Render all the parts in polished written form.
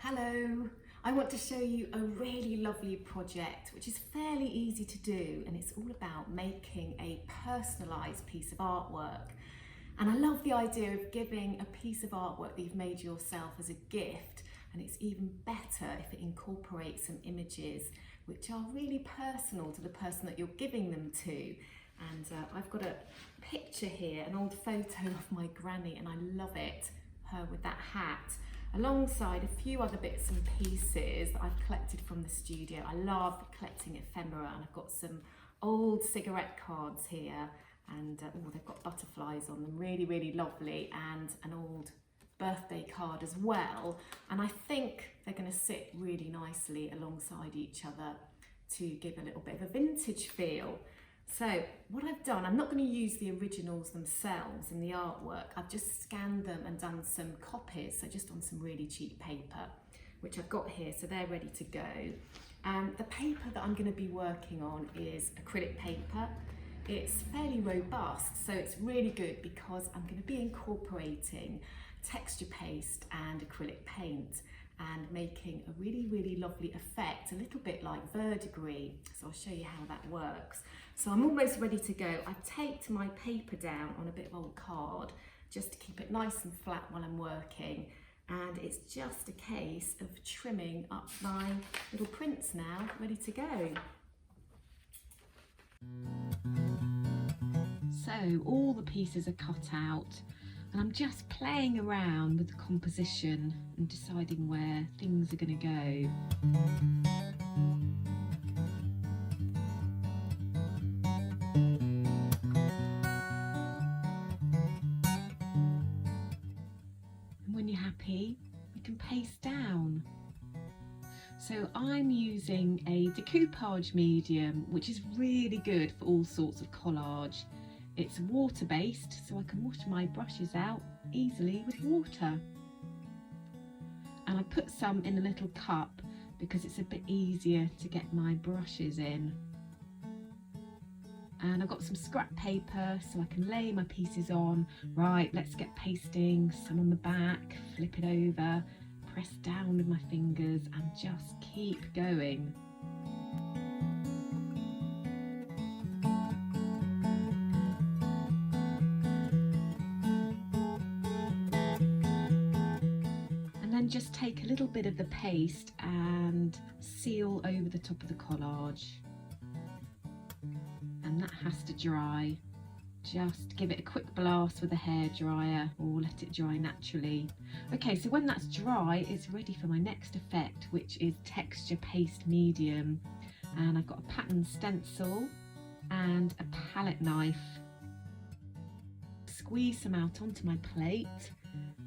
Hello, I want to show you a really lovely project which is fairly easy to do, and it's all about making a personalised piece of artwork. And I love the idea of giving a piece of artwork that you've made yourself as a gift, and it's even better if it incorporates some images which are really personal to the person that you're giving them to. And I've got a picture here, an old photo of my granny, and I love it, her with that hat, alongside a few other bits and pieces that I've collected from the studio. I love collecting ephemera, and I've got some old cigarette cards here, and they've got butterflies on them, really, really lovely, and an old birthday card as well. And I think they're going to sit really nicely alongside each other to give a little bit of a vintage feel. So what I've done, I'm not going to use the originals themselves in the artwork. I've just scanned them and done some copies, so just on some really cheap paper, which I've got here, so they're ready to go. The paper that I'm going to be working on is acrylic paper. It's fairly robust, so it's really good because I'm going to be incorporating texture paste and acrylic paint and making a really, really lovely effect, a little bit like verdigris. So I'll show you how that works. So I'm almost ready to go. I've taped my paper down on a bit of old card just to keep it nice and flat while I'm working. And it's just a case of trimming up my little prints now, ready to go. So all the pieces are cut out, and I'm just playing around with the composition and deciding where things are going to go. And when you're happy, you can paste down. So I'm using a Decoupage Medium, which is really good for all sorts of collage. It's water-based, so I can wash my brushes out easily with water. And I put some in a little cup because it's a bit easier to get my brushes in. And I've got some scrap paper so I can lay my pieces on. Right, let's get pasting, some on the back, flip it over, press down with my fingers and just keep going. Just take a little bit of the paste and seal over the top of the collage, and that has to dry. Just give it a quick blast with a hairdryer or let it dry naturally. Okay, so when that's dry, it's ready for my next effect, which is texture paste medium. And I've got a pattern stencil and a palette knife. Squeeze some out onto my plate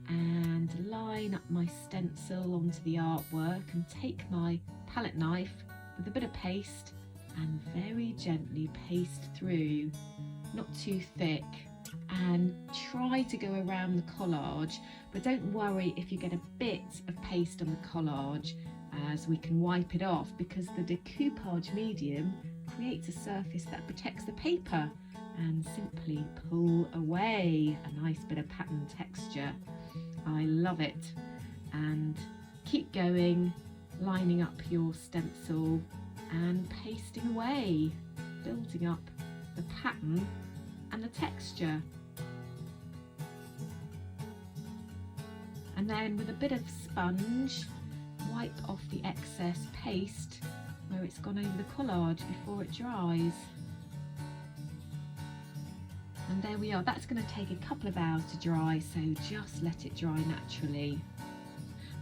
and line up my stencil onto the artwork, and take my palette knife with a bit of paste and very gently paste through, not too thick, and try to go around the collage, but don't worry if you get a bit of paste on the collage, as we can wipe it off because the decoupage medium creates a surface that protects the paper, and simply pull away a nice bit of pattern texture. I love it. And keep going, lining up your stencil and pasting away, building up the pattern and the texture. And then with a bit of sponge, wipe off the excess paste where it's gone over the collage before it dries. And there we are. That's going to take a couple of hours to dry, so just let it dry naturally.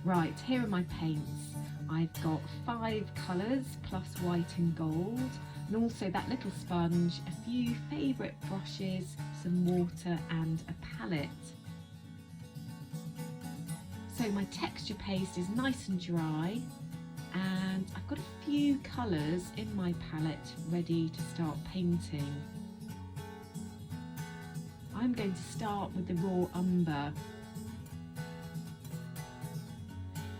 Right, here are my paints. I've got 5 colours plus white and gold, and also that little sponge, a few favourite brushes, some water and a palette. So my texture paste is nice and dry, and I've got a few colours in my palette ready to start painting. I'm going to start with the raw umber,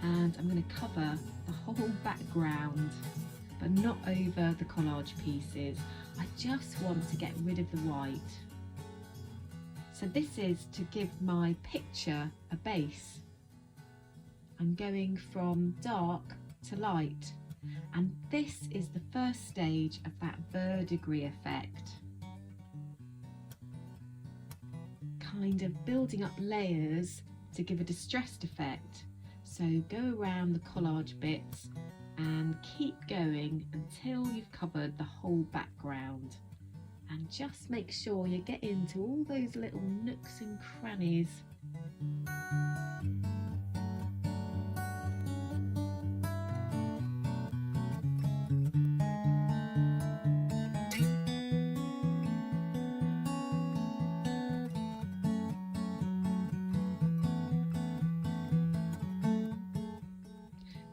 and I'm going to cover the whole background, but not over the collage pieces. I just want to get rid of the white. So this is to give my picture a base. I'm going from dark to light, and this is the first stage of that verdigris effect. Kind of building up layers to give a distressed effect. So go around the collage bits and keep going until you've covered the whole background. And just make sure you get into all those little nooks and crannies.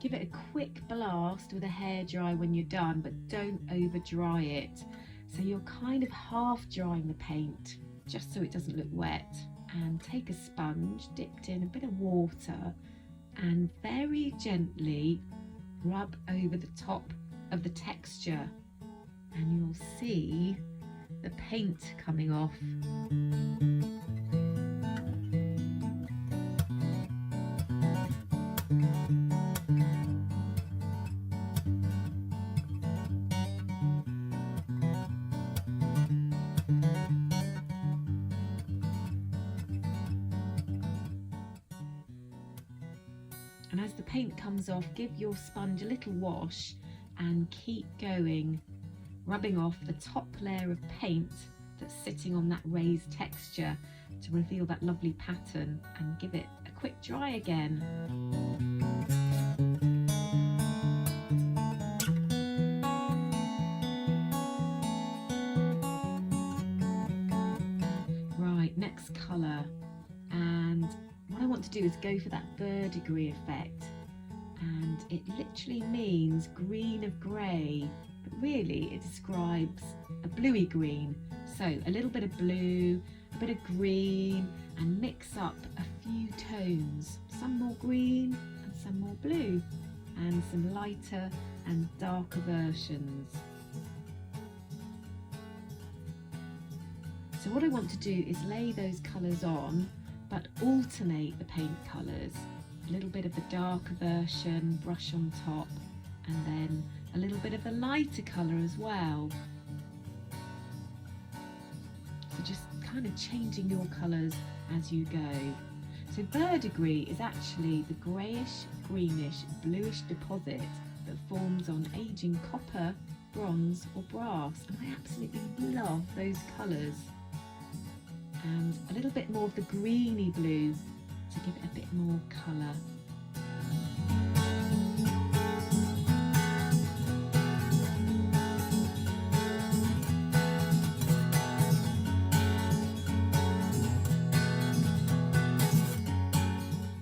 Give it a quick blast with a hairdryer when you're done, but don't over dry it. So you're kind of half drying the paint, just so it doesn't look wet. And take a sponge dipped in a bit of water and very gently rub over the top of the texture, and you'll see the paint coming off. And as the paint comes off, give your sponge a little wash and keep going, rubbing off the top layer of paint that's sitting on that raised texture to reveal that lovely pattern, and give it a quick dry again. Right, next colour. And what I want to do is go for that verdigris effect, and it literally means green of grey, but really it describes a bluey green. So a little bit of blue, a bit of green, and mix up a few tones, some more green and some more blue, and some lighter and darker versions. So what I want to do is lay those colours on, but alternate the paint colours. A little bit of the darker version, brush on top, and then a little bit of the lighter colour as well. So just kind of changing your colours as you go. So verdigris is actually the greyish, greenish, bluish deposit that forms on ageing copper, bronze or brass, and I absolutely love those colours. And a little bit more of the greeny blue to give it a bit more colour.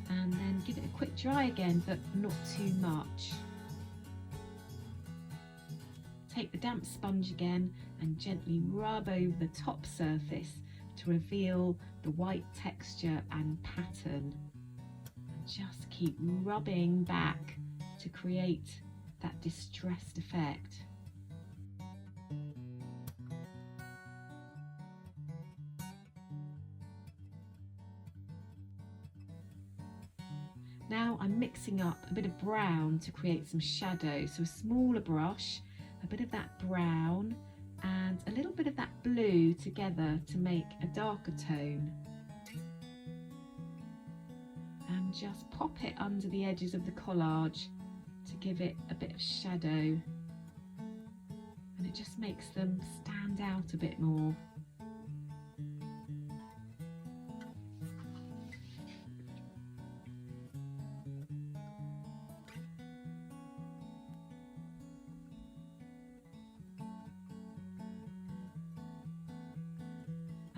And then give it a quick dry again, but not too much. Take the damp sponge again and gently rub over the top surface to reveal the white texture and pattern, and just keep rubbing back to create that distressed effect. Now I'm mixing up a bit of brown to create some shadow, so a smaller brush, a bit of that brown and a little bit of that blue together to make a darker tone, and just pop it under the edges of the collage to give it a bit of shadow, and it just makes them stand out a bit more.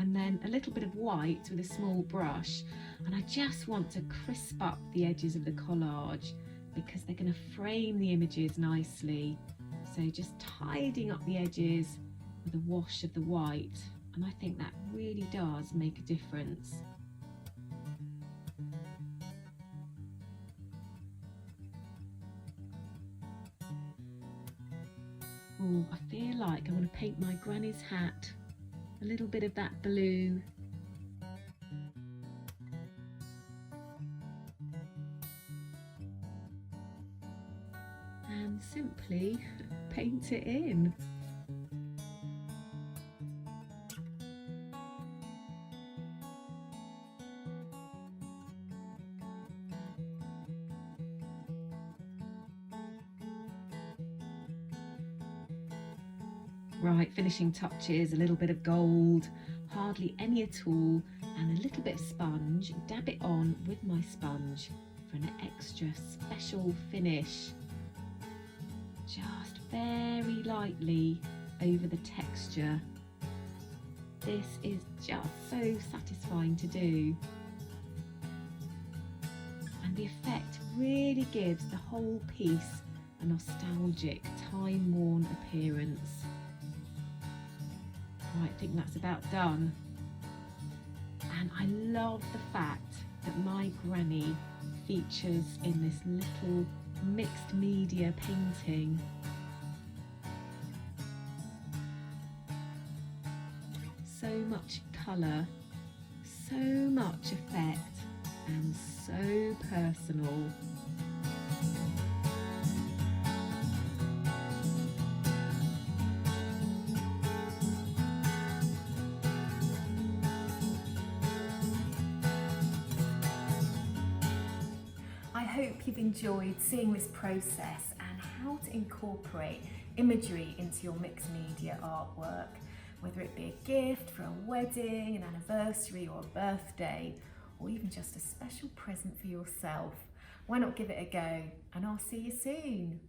And then a little bit of white with a small brush, and I just want to crisp up the edges of the collage because they're going to frame the images nicely. So just tidying up the edges with a wash of the white, and I think that really does make a difference. Oh, I feel like I want to paint my granny's hat. A little bit of that blue. and simply paint it in. Right, finishing touches, a little bit of gold, hardly any at all, and a little bit of sponge. Dab it on with my sponge for an extra special finish. Just very lightly over the texture. This is just so satisfying to do. And the effect really gives the whole piece a nostalgic, time-worn appearance. Right, I think that's about done. And I love the fact that my granny features in this little mixed media painting. So much colour, so much effect, and so personal. I hope you've enjoyed seeing this process and how to incorporate imagery into your mixed media artwork, whether it be a gift for a wedding, an anniversary or a birthday, or even just a special present for yourself. Why not give it a go? And I'll see you soon.